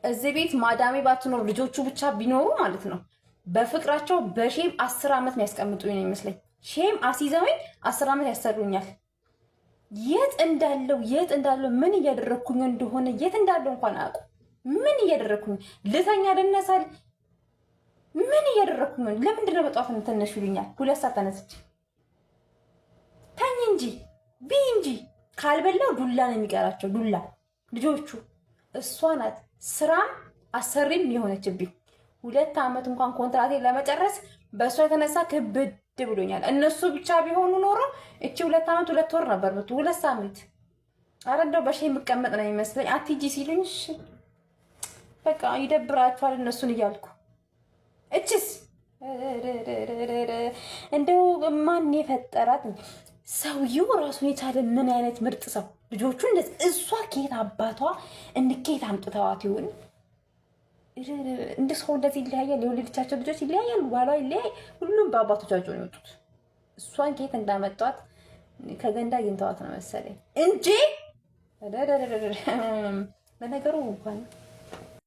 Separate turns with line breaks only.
እዚህ ቤት ማዳሜ ባትኖር ልጆቹ ብቻ ቢኖሩ ማለት ነው በፍቅራቸው በሼም 10 ዓመት ነው ያስቀምጡኝ ነው ይመስለኝ። ሼም አሲዘውኝ 10 ዓመት ያሰሩኛል። የት እንዳለው ምን እያደረኩኝ እንደሆነ የት እንዳለው እንኳን አያውቁ። ምን እያደረኩኝ ልተኛ ልነሳል ምን እያደረኩኝ ነው? ለምንድን ነው በጠዋት ተነሽ ይሉኛል። 2 ሰዓት ተነስቼ ተኝ እንጂ ቢ እንጂ ካልበላው ዱላ ነው የሚቀራቸው። ዱላ ልጆቹ እሷ ናት ስራም አሰሪም የሆነችብኝ። 2 ዓመት እንኳን ኮንትራቴን ለመጨረስ በእሷ የተነሳ ክብድ ብሎኛል። እነሱ ብቻ ቢሆኑ ኖሮ እቺ 2 ዓመት 2 ወር ነበር። 2 ሳምንት ኧረ እንደው በሼ የምቀመጥ ነው የሚመስለኝ። አትሂጂ ሲሉኝ በቃ ይደብራችኋል እነሱን እያልኩ እችስ እንደው ማን የፈጠራት ሰውየው ራሱን የቻለ ምን አይነት ምርጥ ሰው ልጆቹ እንደዚህ እሷ ከየት አባቷ እንከየት አምጥተዋት ይሆን? እንደ ሰው እንደዚህ ይለያያል። የወለደቻቸው ልጆች ይለያያሉ። ባሏ ይለያይ። ሁሉም በአባቶቻቸው ነው የወጡት። እሷን ከየት እንዳመጧት ከገንዳ አግኝተዋት ነው መሰለኝ እንጂ ለነገሩ እንኳን